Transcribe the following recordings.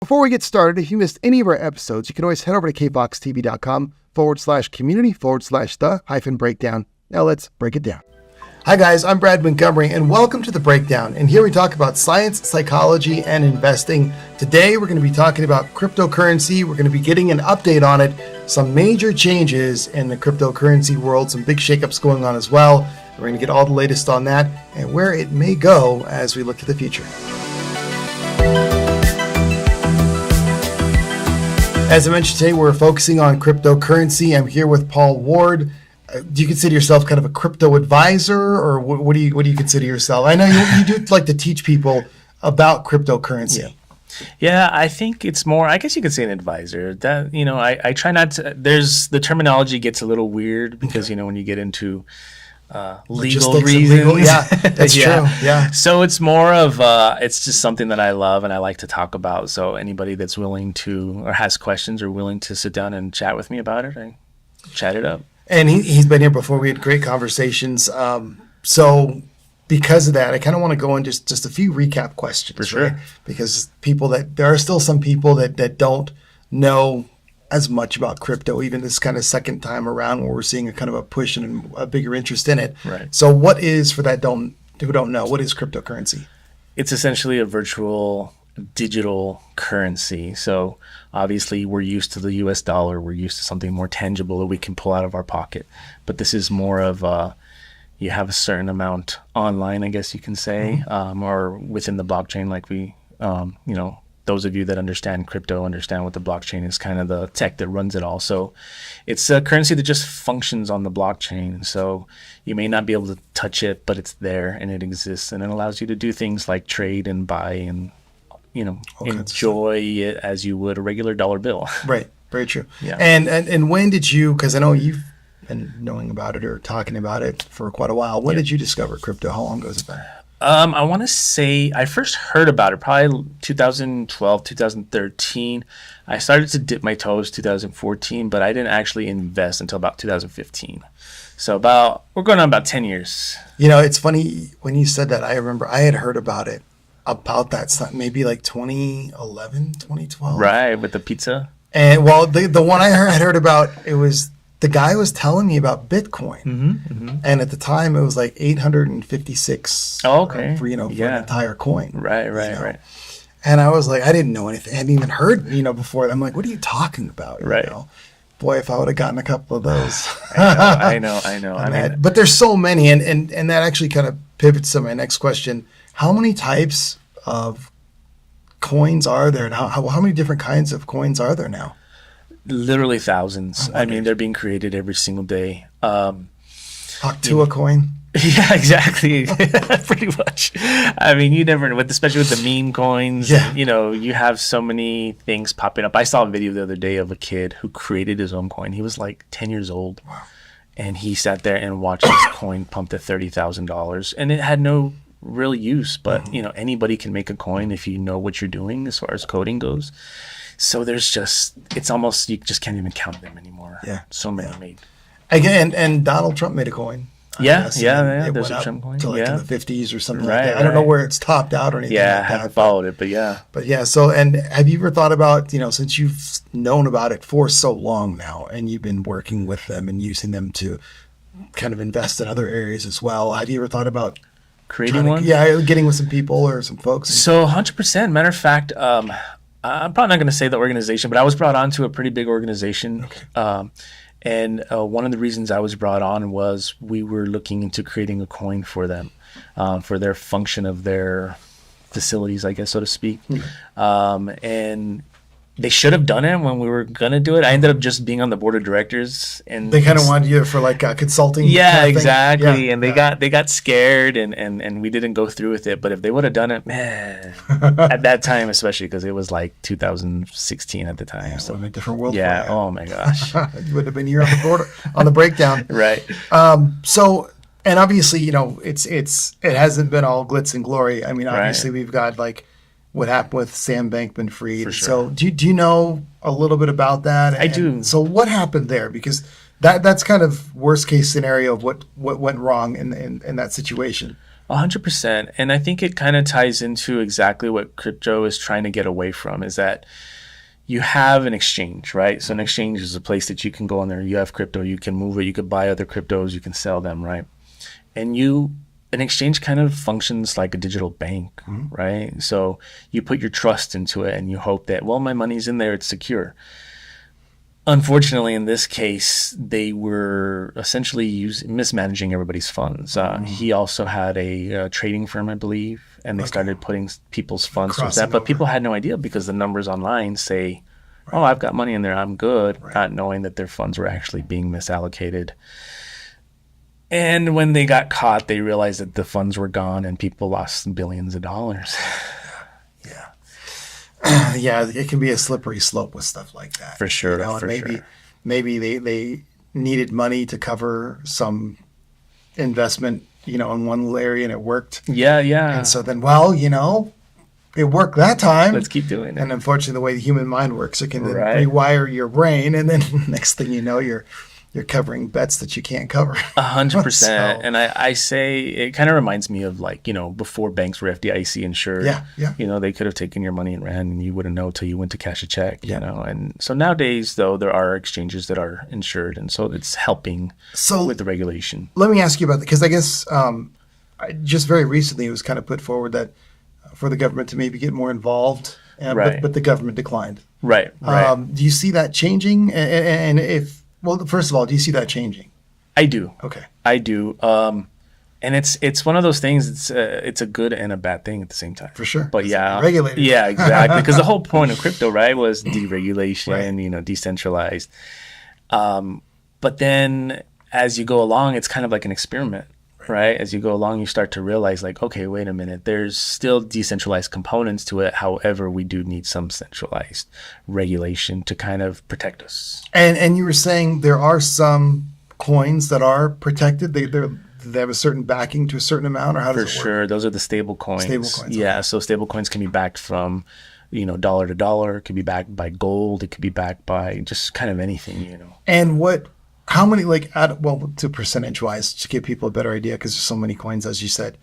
Before we get started, if you missed any of our episodes, you can always head over to kfoxtv.com/community/the-breakdown. Now let's break it down. Hi guys, I'm Brad Montgomery and welcome to The Breakdown. And here we talk about science, psychology, and investing. Today we're going to be talking about cryptocurrency. We're going to be getting an update on it, some major changes in the cryptocurrency world, some big shakeups going on as well. We're going to get all the latest on that and where it may go as we look to the future. As I mentioned today, we're focusing on cryptocurrency. I'm here with Paul Ward. Do you consider yourself kind of a crypto advisor, or what do you consider yourself? I know you do like to teach people about cryptocurrency. Yeah, I think it's more, I guess you could say an advisor. That, I try not to, the terminology gets a little weird because, when you get into legal reasons. Yeah, that's true. Yeah. So it's more of, it's just something that I love and I like to talk about. So anybody that's willing to, or has questions or willing to sit down and chat with me about it, I chat it up. And he's been here before. We had great conversations. So because of that, I kind of want to go in just a few recap questions. For sure. Right? Because there are still some people that don't know as much about crypto, even this kind of second time around where we're seeing a kind of a push and a bigger interest in it. Right. So what is, for that who don't know, what is cryptocurrency? It's essentially a virtual digital currency. So obviously we're used to the US dollar. We're used to something more tangible that we can pull out of our pocket. But this is more of you have a certain amount online, I guess you can say, or within the blockchain, like we, those of you that understand crypto understand what the blockchain is, kind of the tech that runs it all. So it's a currency that just functions on the blockchain. So you may not be able to touch it, but it's there and it exists, and it allows you to do things like trade and buy and enjoy it as you would a regular dollar bill. Right. Very true. Yeah. And when did you, because I know you've been knowing about it or talking about it for quite a while, when did you discover crypto? How long ago has it been? I want to say I first heard about it probably 2012, 2013. I started to dip my toes 2014, but I didn't actually invest until about 2015. So we're going on about 10 years. It's funny when you said that. I remember I had heard about it about that maybe like 2011, 2012. Right, with the pizza. And well, the one I had heard about, it was the guy was telling me about Bitcoin, and at the time it was like 856. Oh, okay. For an entire coin. Right. And I was like, I didn't know anything. I hadn't even heard before. I'm like, what are you talking about? Right. Boy, if I would have gotten a couple of those. I know. But there's so many, and that actually kind of pivots to my next question. How many types of coins are there now? How many different kinds of coins are there now? Literally thousands. I mean, they're being created every single day. Octua coin? Yeah, exactly. Pretty much. I mean, you never know, especially with the meme coins. Yeah. You have so many things popping up. I saw a video the other day of a kid who created his own coin. He was like 10 years old. Wow. And he sat there and watched his coin pump to $30,000. And it had no real use, but anybody can make a coin if you know what you're doing as far as coding goes. So it's almost, you just can't even count them anymore. Yeah. So many made. Again, and Donald Trump made a coin. There's a Trump coin. To in the 50s or something like that. I don't know where it's topped out or anything like that. I haven't followed it, but yeah. But yeah, so, and have you ever thought about, since you've known about it for so long now, and you've been working with them and using them to kind of invest in other areas as well, have you ever thought about creating one? Getting with some people or some folks. So 100%. Matter of fact, I'm probably not going to say the organization, but I was brought on to a pretty big organization. Okay. And one of the reasons I was brought on was we were looking into creating a coin for them, for their function of their facilities, I guess, so to speak. And they should have done it when we were gonna do it. I ended up just being on the board of directors, and they kind of wanted you for like consulting. Yeah, kind of exactly. Yeah, and they got scared, and we didn't go through with it. But if they would have done it, man, at that time, especially because it was like 2016 at the time, yeah, so a different world. Yeah. Oh my gosh, you would have been here on the board on the breakdown. Right. So, and obviously, it hasn't been all glitz and glory. I mean, obviously, we've got like what happened with Sam Bankman-Fried. Sure. So do you know a little bit about that? I do. So what happened there? Because that's kind of worst case scenario of what went wrong in that situation. 100%. And I think it kind of ties into exactly what crypto is trying to get away from, is that you have an exchange, right? So an exchange is a place that you can go on there. You have crypto, you can move it, you could buy other cryptos, you can sell them, right? And an exchange kind of functions like a digital bank, right? So you put your trust into it and you hope that, well, my money's in there, it's secure. Unfortunately, in this case, they were essentially mismanaging everybody's funds. He also had a trading firm, I believe, and they started putting people's funds towards that. But people had no idea because the numbers online say, oh, I've got money in there, I'm good, not knowing that their funds were actually being misallocated. And when they got caught, they realized that the funds were gone and people lost billions of dollars. Yeah, it can be a slippery slope with stuff like that. For sure. Maybe they needed money to cover some investment, in one little area, and it worked. Yeah. And so then, it worked that time. Let's keep doing it. And unfortunately, the way the human mind works, it can then rewire your brain, and then next thing you know, you're covering bets that you can't cover. 100%. And I say it kind of reminds me of before banks were FDIC insured. Yeah. They could have taken your money and ran and you wouldn't know till you went to cash a check, And so nowadays, though, there are exchanges that are insured. And so it's helping with the regulation. Let me ask you about that, because I guess just very recently it was kind of put forward that for the government to maybe get more involved, but the government declined. Right. Do you see that changing? And if... Well, first of all, do you see that changing? I do. Okay. I do. And it's one of those things. It's a good and a bad thing at the same time. For sure. But yeah, regulated. Yeah, exactly. Because the whole point of crypto, right, was deregulation, decentralized. But then as you go along, it's kind of like an experiment. Right? As you go along, you start to realize, okay, wait a minute, there's still decentralized components to it. However, we do need some centralized regulation to kind of protect us. And you were saying there are some coins that are protected. They have a certain backing to a certain amount, or how does it work? For sure. Those are the stable coins. Yeah. Okay. So stable coins can be backed from, dollar to dollar. It could be backed by gold. It could be backed by just kind of anything, And how many, to percentage wise, to give people a better idea, because there's so many coins, as you said,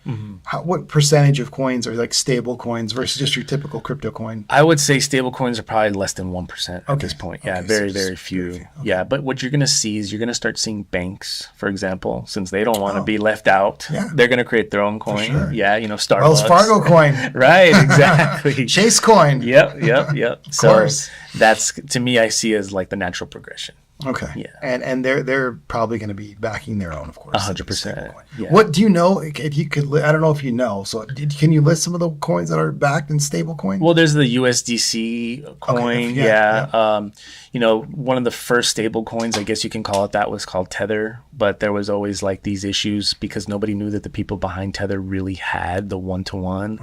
what percentage of coins are like stable coins versus just your typical crypto coin? I would say stable coins are probably less than 1% at this point. Yeah, very, very few. Okay. Yeah, but what you're going to see is you're going to start seeing banks, for example, since they don't want to be left out, they're going to create their own coin. Sure. Yeah, Starbucks. Wells Fargo coin. Right, exactly. Chase coin. Yep. Of course. So that's, to me, I see as like the natural progression. Okay. Yeah. And they're probably going to be backing their own, of course. 100%. Yeah. What do you know? If you could, I don't know if you know. So can you list some of the coins that are backed in stable coin? Well, there's the USDC coin. Okay. Yeah. One of the first stable coins, I guess you can call it that, was called Tether. But there was always like these issues because nobody knew that the people behind Tether really had the one-to-one.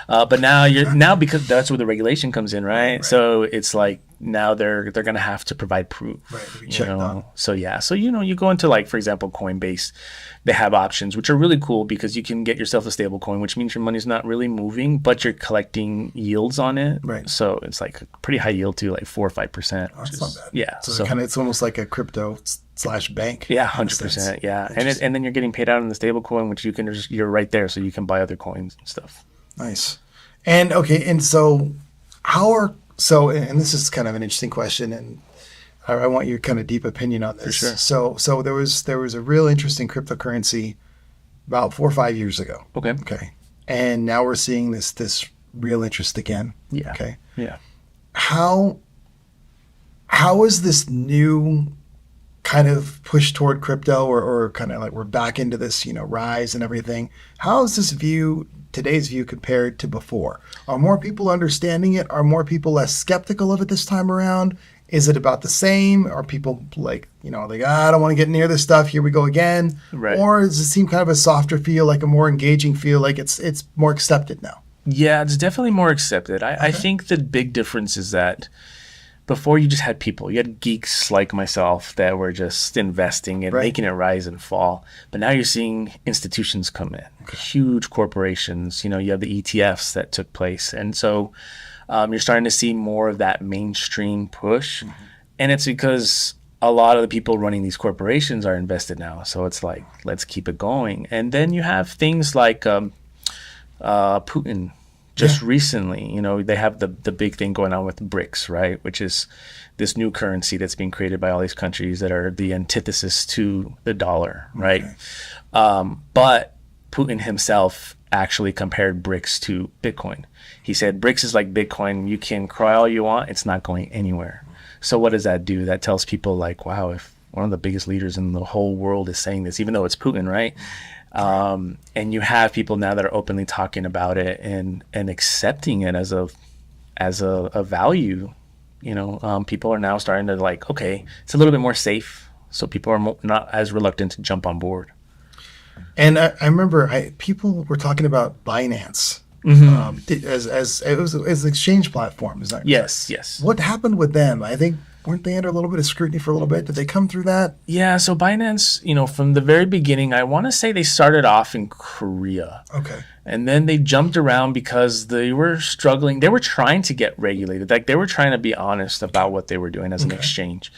But now because that's where the regulation comes in, right? So it's like now they're going to have to provide proof. Right. So yeah. So you go into, like, for example, Coinbase. They have options which are really cool because you can get yourself a stable coin, which means your money's not really moving, but you're collecting yields on it. Right. So it's like a pretty high yield too, like 4 or 5%. Oh, that's not bad. Yeah. So it's almost like a crypto/bank. Yeah, 100%. Yeah, and then you're getting paid out in the stable coin, which you're right there, so you can buy other coins and stuff. Nice. And okay, and so and this is kind of an interesting question, and I want your kind of deep opinion on this. For sure. So there was a real interesting cryptocurrency about 4 or 5 years ago. Okay. And now we're seeing this real interest again. Yeah. Okay. Yeah. How is this new kind of push toward crypto, or kind of like we're back into this, rise and everything? How is today's view compared to before? Are more people understanding it? Are more people less skeptical of it this time around? Is it about the same? Are people like, I don't want to get near this stuff. Here we go again. Right. Or does it seem kind of a softer feel, like a more engaging feel, like it's more accepted now? Yeah, it's definitely more accepted. I think the big difference is that before you just had people, you had geeks like myself that were just investing and making it rise and fall. But now you're seeing institutions come in, huge corporations. You have the ETFs that took place. And so you're starting to see more of that mainstream push. And it's because a lot of the people running these corporations are invested now. So it's like, let's keep it going. And then you have things like Putin. Just recently, you know, they have the big thing going on with BRICS, right? Which is this new currency that's being created by all these countries that are the antithesis to the dollar, right? Okay. But Putin himself actually compared BRICS to Bitcoin. He said, BRICS is like Bitcoin. You can cry all you want. It's not going anywhere. So what does that do? That tells people like, wow, if one of the biggest leaders in the whole world is saying this, even though it's Putin, right? And you have people now that are openly talking about it and accepting it as a value. You know, people are now starting to like, okay, it's a little bit more safe, so people are not as reluctant to jump on board. And I remember people were talking about Binance as it was an exchange platform. Is that yes, yes? What happened with them? I think weren't they under a little bit of scrutiny for a little bit? Did they come through that? Yeah. So Binance, you know, from the very beginning, I want to say they started off in Korea. Okay. And then they jumped around because they were struggling. They were trying to get regulated. Like they were trying to be honest about what they were doing as an exchange.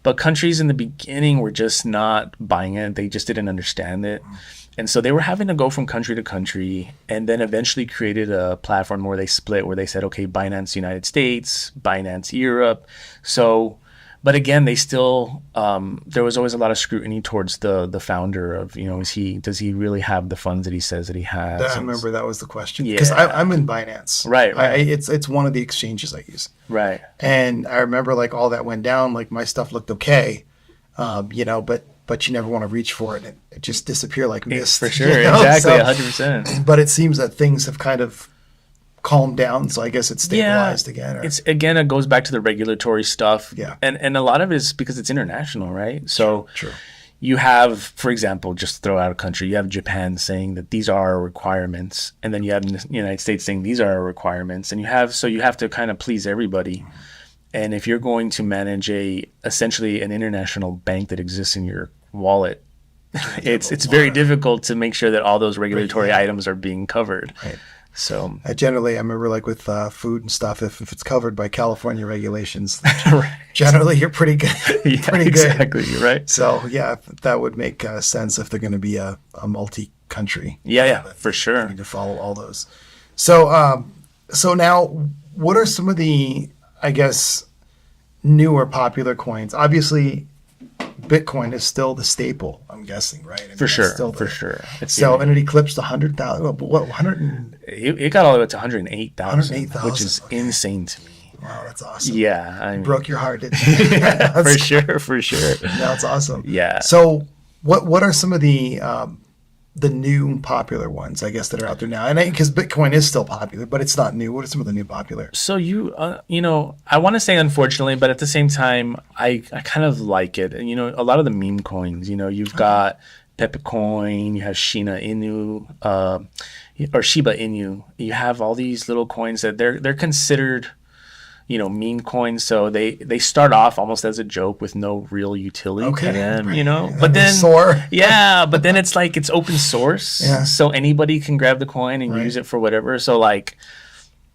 But countries in the beginning were just not buying it. They just didn't understand it. And so they were having to go from country to country, and then eventually created a platform where they split, where they said, okay, Binance United States, Binance Europe. So, but again, they still, there was always a lot of scrutiny towards the founder of, you know, does he really have the funds that he says that he has? I remember that was the question. Because I'm in Binance. Right. It's one of the exchanges I use. Right. And I remember like all that went down, like my stuff looked okay, you know, but you never want to reach for it. It just disappear like mist. For sure. You know? Exactly. So, 100%. But it seems that things have kind of calmed down. So I guess it's stabilized again. Or... It goes back to the regulatory stuff. Yeah. And a lot of it is because it's international, right? So True. You have, for example, just throw out a country, you have Japan saying that these are our requirements. And then you have the United States saying these are our requirements. And you have to kind of please everybody. And if you're going to manage essentially an international bank that exists in your wallet, it's very difficult to make sure that all those regulatory items are being covered. Right. So I remember like with food and stuff, if it's covered by California regulations, generally you're pretty good. Pretty exactly, good. Right. So yeah, that would make sense if they're going to be a multi-country. Yeah, for sure. You need to follow all those. So so now, what are some of the, I guess, newer popular coins? Obviously, Bitcoin is still the staple, I'm guessing, right? I mean, for sure. And it eclipsed 100,000. What 100? It got all the way to 108,000, which is insane to me. Wow, that's awesome. Yeah, I mean, broke your heart, didn't it? For sure. That's awesome. Yeah. So, what are some of the new popular ones, I guess, that are out there now? And because Bitcoin is still popular, but it's not new. What are some of the new popular? So I want to say unfortunately, but at the same time, I kind of like it. And, a lot of the meme coins, you've got Pepe Coin, you have Shiba Inu, You have all these little coins that they're considered, meme coins. So they start off almost as a joke with no real utility to them, right. But then but then it's like it's open source, so anybody can grab the coin and use it for whatever. So like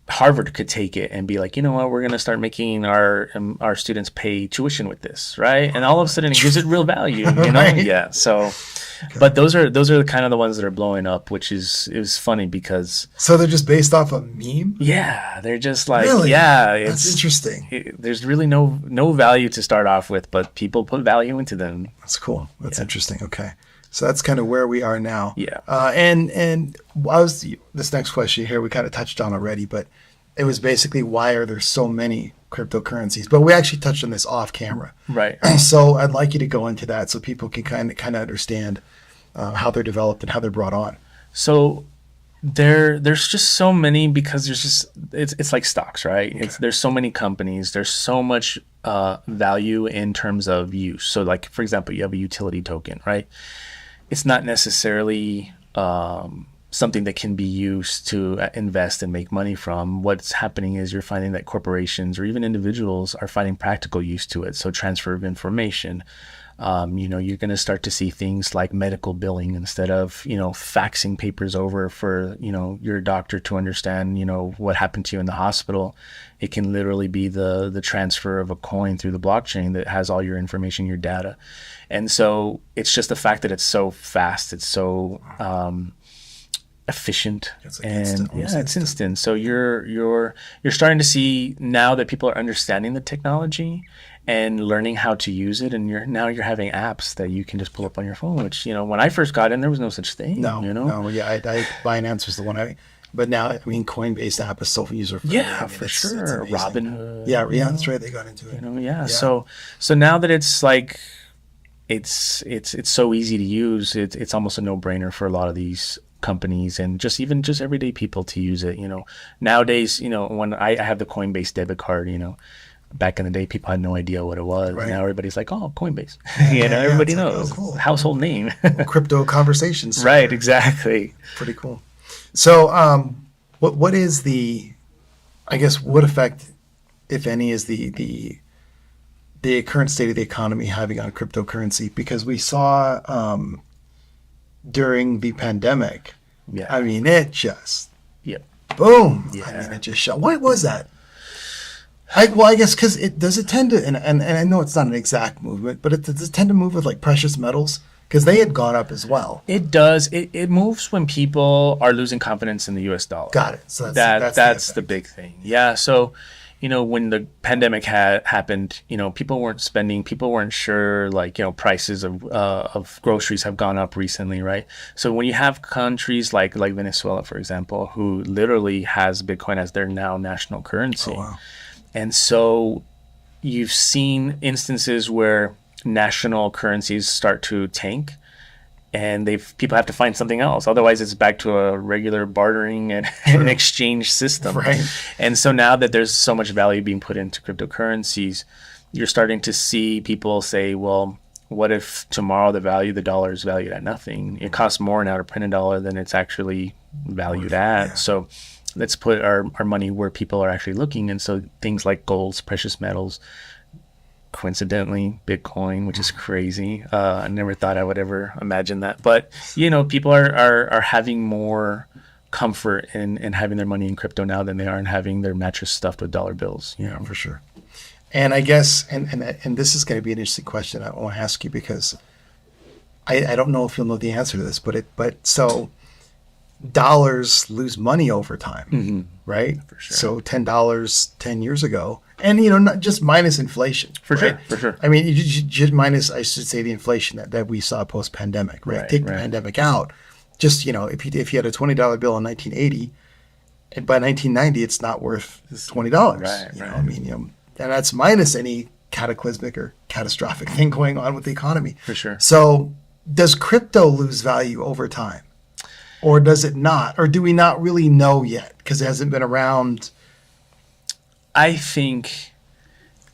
Harvard could take it and be like, you know what, we're gonna start making our students pay tuition with this, right? And all of a sudden it gives it real value, Right. Yeah. So. Okay. But those are kind of the ones that are blowing up, which is funny because. So they're just based off a meme? Yeah, they're just like really? It's that's interesting. There's really no value to start off with, but people put value into them. That's cool. That's interesting. Okay, so that's kind of where we are now. Yeah. And this next question here we kind of touched on already, but it was basically why are there so many cryptocurrencies? But we actually touched on this off camera. Right. So I'd like you to go into that so people can kind of understand how they're developed and how they're brought on. So there's just so many because it's like stocks, right? Okay. There's so many companies. There's so much value in terms of use. So like, for example, you have a utility token, right? It's not necessarily something that can be used to invest and make money from. What's happening is you're finding that corporations or even individuals are finding practical use to it. So transfer of information, You're going to start to see things like medical billing instead of, faxing papers over for, your doctor to understand, what happened to you in the hospital. It can literally be the transfer of a coin through the blockchain that has all your information, your data. And so it's just the fact that it's so fast. It's so efficient, It's like and instant, it's instant. So you're starting to see now that people are understanding the technology and learning how to use it, and you're having apps that you can just pull up on your phone. Which when I first got in, there was no such thing. No, Binance was the one but now Coinbase app is so user friendly. For sure. Robinhood. Yeah, that's right. They got into it. So now that it's like it's so easy to use, it's almost a no-brainer for a lot of these companies and just everyday people to use it. Nowadays, when I have the Coinbase debit card, back in the day, people had no idea what it was. Right. Now everybody's like, oh, Coinbase. Everybody knows. Cool. Household name. Crypto conversations. Right, exactly. Pretty cool. So, what is what effect, if any, is the current state of the economy having on cryptocurrency? Because we saw during the pandemic, it just boom. It just shot. Why was that? I guess because it tend to, and I know it's not an exact movement, but does it tend to move with like precious metals? Because they had gone up as well. It does. It moves when people are losing confidence in the U.S. dollar. Got it. So that's the big thing. Yeah. So, when the pandemic happened, people weren't spending. People weren't sure. Prices of groceries have gone up recently, right? So when you have countries like Venezuela, for example, who literally has Bitcoin as their now national currency, and so you've seen instances where national currencies start to tank, and people have to find something else. Otherwise, it's back to a regular bartering and an exchange system. Right. And so now that there's so much value being put into cryptocurrencies, you're starting to see people say, well, what if tomorrow the dollar is valued at nothing? It costs more now to print a dollar than it's actually valued at. Yeah. So let's put our money where people are actually looking. And so things like golds, precious metals, coincidentally Bitcoin, which is crazy. I never thought I would ever imagine that, but people are having more comfort in having their money in crypto now than they are in having their mattress stuffed with dollar bills. Yeah, for sure. And I guess and this is going to be an interesting question I want to ask you, because I don't know if you'll know the answer to this, but so dollars lose money over time, right? For sure. So $10 10 years ago, and not just minus inflation. For right? sure. I mean, you just minus, I should say, the inflation that we saw post pandemic, right? Take the pandemic out. Just if you had a $20 bill in 1980, and by 1990 it's not worth $20. Right. And that's minus any cataclysmic or catastrophic thing going on with the economy. For sure. So does crypto lose value over time? Or does it not? Or do we not really know yet because it hasn't been around? I think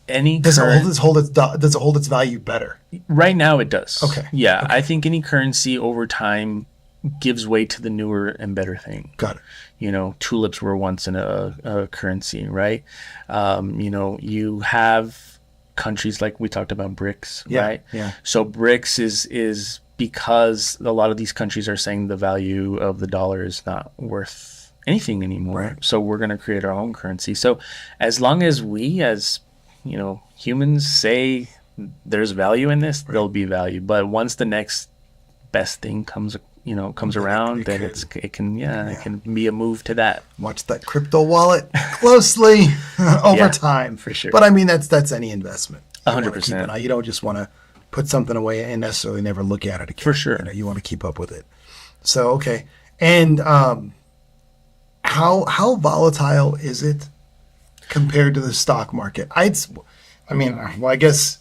does it hold its value better? Right now it does. Okay. Yeah, okay. I think any currency over time gives way to the newer and better thing. Got it. Tulips were once in a currency, right? You have countries like we talked about BRICS, right? Yeah. So BRICS is because a lot of these countries are saying the value of the dollar is not worth anything anymore. Right. So we're going to create our own currency. So as long as we as, humans say there's value in this, there'll be value. But once the next best thing comes around, then it can be a move to that. Watch that crypto wallet closely over time. For sure. But I mean, that's any investment. 100%. You don't just want to put something away and necessarily never look at it again. For sure. You want to keep up with it. So, okay. And how volatile is it compared to the stock market? I guess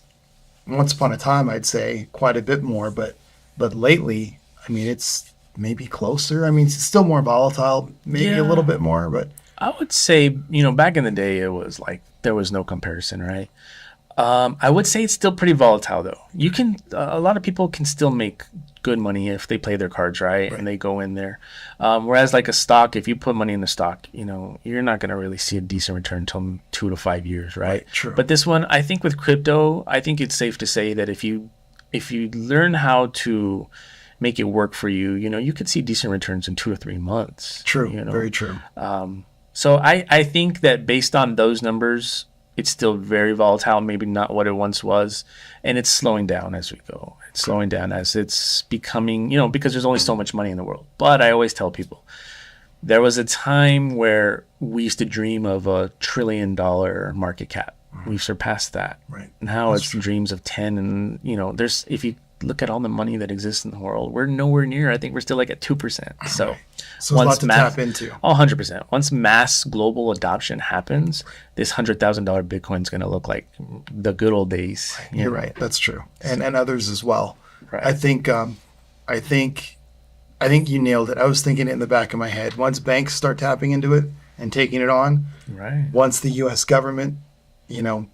once upon a time I'd say quite a bit more, but lately, it's maybe closer. It's still more volatile, maybe a little bit more, but I would say, back in the day it was like there was no comparison, right? I would say it's still pretty volatile, though. A lot of people can still make good money if they play their cards right. And they go in there. Whereas like a stock, if you put money in the stock, you're not going to really see a decent return until 2 to 5 years, right? True. But this one, I think with crypto, I think it's safe to say that if you if you learn how to make it work for you, you could see decent returns in 2 or 3 months. True. Very true. So I think that based on those numbers, it's still very volatile, maybe not what it once was. And it's slowing down as we go. It's slowing down as it's becoming, because there's only so much money in the world. But I always tell people, there was a time where we used to dream of a $1 trillion market cap. We've surpassed that. Right. Now it's dreams of 10. And, if you look at all the money that exists in the world, we're nowhere near. I think we're still like at 2%. So, right. So there's a lot to tap into. 100%. Once mass global adoption happens, this $100,000 Bitcoin is going to look like the good old days. You're right. That's true. And others as well. Right. I think you nailed it. I was thinking it in the back of my head. Once banks start tapping into it and taking it on, right. Once the U.S. government,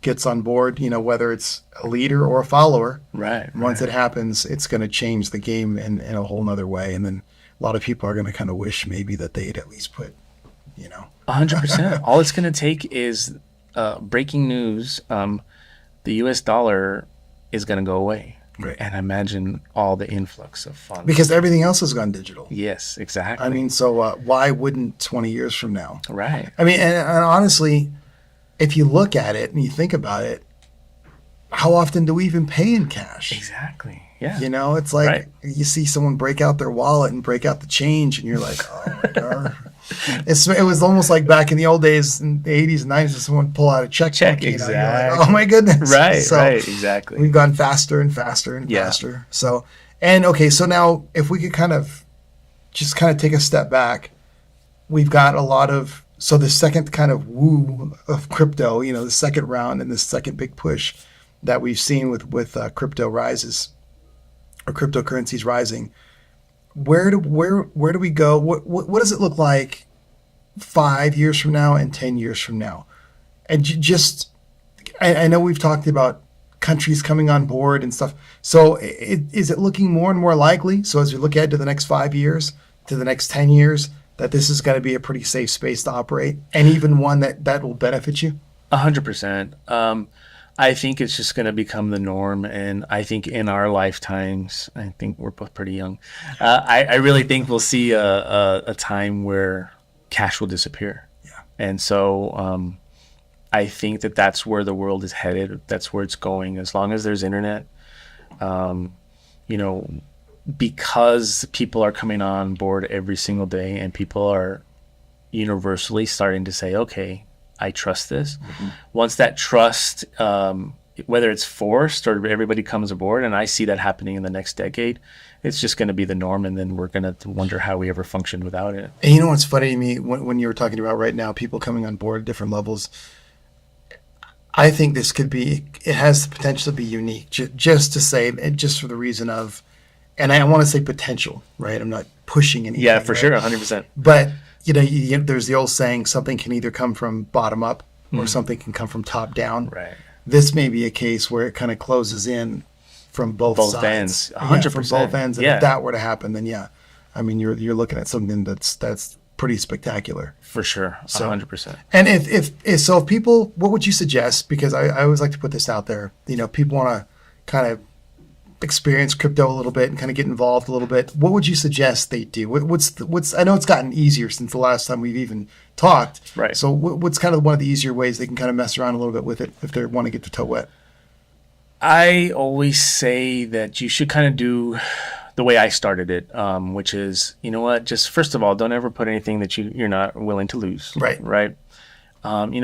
gets on board, whether it's a leader or a follower, right. Once it happens, it's going to change the game in a whole nother way. And then a lot of people are going to kind of wish maybe that they'd at least put, 100%. All it's going to take is breaking news. The U.S. dollar is going to go away. Right. And imagine all the influx of funds. Because everything else has gone digital. Yes, exactly. I mean, so why wouldn't 20 years from now? Right. I mean, and honestly, if you look at it and you think about it, how often do we even pay in cash? Exactly. Yeah. It's like you see someone break out their wallet and break out the change, and you're like, oh my God. It was almost like back in the old days, in the 80s and 90s, someone pull out a checkbook. Exactly. Like, oh my goodness. Right, so right, exactly. We've gone faster and faster and faster. So, so now if we could kind of take a step back, we've got a lot of, so the second kind of woo of crypto, the second round and the second big push that we've seen with crypto rises or cryptocurrencies rising. Where do we go? What does it look like 5 years from now and 10 years from now? And I know we've talked about countries coming on board and stuff. So is it looking more and more likely? So as we look ahead to the next 5 years, to the next 10 years, that this is going to be a pretty safe space to operate, and even one that will benefit you? 100%. I think it's just going to become the norm. And I think in our lifetimes, I think we're both pretty young. I really think we'll see a time where cash will disappear. Yeah. And so I think that's where the world is headed. That's where it's going. As long as there's internet, because people are coming on board every single day and people are universally starting to say, okay, I trust this. Mm-hmm. Once that trust, whether it's forced or everybody comes aboard, and I see that happening in the next decade, it's just going to be the norm, and then we're going to wonder how we ever functioned without it. And you know what's funny to me, when you were talking about right now, people coming on board at different levels, I think this it has the potential to be unique, just to say, and just for the reason of, and I want to say potential, right? I'm not pushing anything. Yeah, for right? sure, 100%. But there's the old saying, something can either come from bottom up or something can come from top down. Right. This may be a case where it kind of closes in from both sides. Ends. 100%. Yeah, from both ends. And if that were to happen, then you're looking at something that's pretty spectacular. For sure. 100%. And if people, what would you suggest? Because I always like to put this out there. People want to kind of experience crypto a little bit and kind of get involved a little bit. What would you suggest they do? What's I know it's gotten easier since the last time we've even talked. Right. So what's kind of one of the easier ways they can kind of mess around a little bit with it if they want to get their toe wet? I always say that you should kind of do the way I started it, which is, just first of all, don't ever put anything that you're not willing to lose. Right. Right.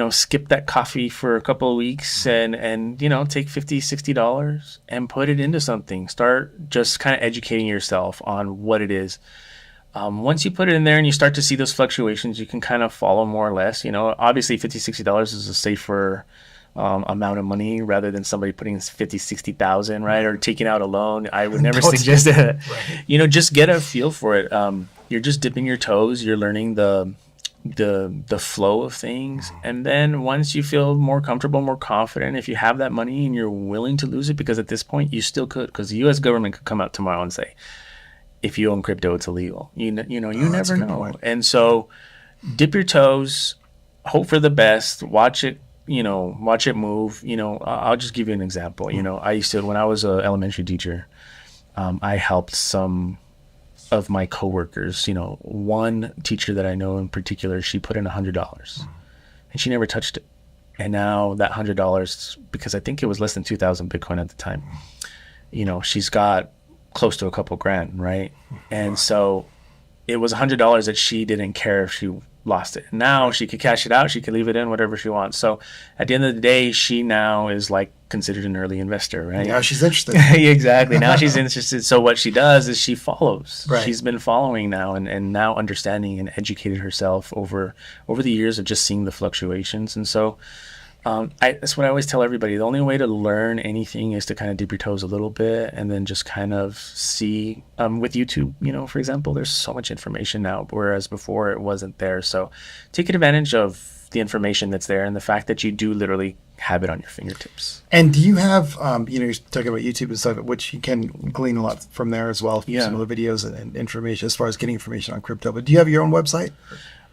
Skip that coffee for a couple of weeks and take $50, $60 and put it into something. Start just kind of educating yourself on what it is. Once you put it in there and you start to see those fluctuations, you can kind of follow more or less. Obviously $50, $60 is a safer amount of money rather than somebody putting 50, 60,000, right? Or taking out a loan. I would never suggest that. Right. Just get a feel for it. You're just dipping your toes. You're learning the flow of things, and then once you feel more comfortable, more confident, if you have that money and you're willing to lose it, because at this point you still could, because the U.S. government could come out tomorrow and say, if you own crypto, it's illegal. You never know. And so dip your toes, hope for the best, watch it watch it move. I'll just give you an example. I used to, when I was an elementary teacher, I helped some of my coworkers. One teacher that I know in particular, she put in $100 and she never touched it. And now that $100, because I think it was less than 2,000 Bitcoin at the time, she's got close to a couple grand, right? And so it was $100 that she didn't care if she lost it. Now she could cash it out, she could leave it in, whatever she wants. So at the end of the day, she now is like considered an early investor, right? Now she's interested. Exactly. Now she's interested. So what she does is she follows. Right. She's been following now and now understanding and educated herself over the years of just seeing the fluctuations. And so that's what I always tell everybody. The only way to learn anything is to kind of dip your toes a little bit and then just kind of see. With YouTube, for example, there's so much information now, whereas before it wasn't there. So take advantage of the information that's there and the fact that you do literally have it on your fingertips. And do you have, you're talking about YouTube and stuff, which you can glean a lot from there as well, from some of the videos and information as far as getting information on crypto. But do you have your own website?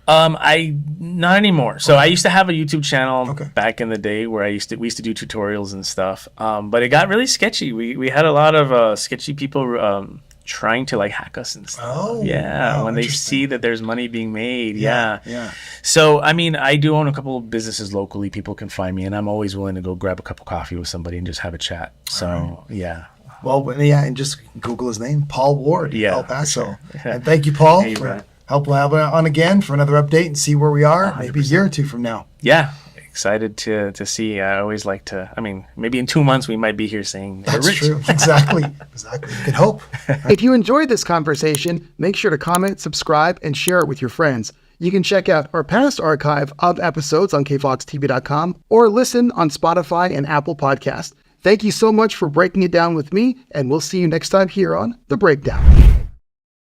I not anymore. So I used to have a YouTube channel back in the day where we used to do tutorials and stuff. But it got really sketchy. We had a lot of sketchy people trying to like hack us and stuff. Oh, yeah. Wow, when they see that there's money being made. Yeah. So I do own a couple of businesses locally. People can find me, and I'm always willing to go grab a cup of coffee with somebody and just have a chat. So yeah. Well, and just Google his name, Paul Ward, El Paso. Sure. And thank you, Paul, Hey, for helping out on again for another update and see where we are 100%. Maybe a year or two from now. Yeah. Excited to see. I always like to, maybe in 2 months we might be here saying that's rich. True. Exactly. You can hope. If you enjoyed this conversation, make sure to comment, subscribe, and share it with your friends. You can check out our past archive of episodes on kfoxtv.com or listen on Spotify and Apple Podcasts. Thank you so much for breaking it down with me, and we'll see you next time here on The Breakdown.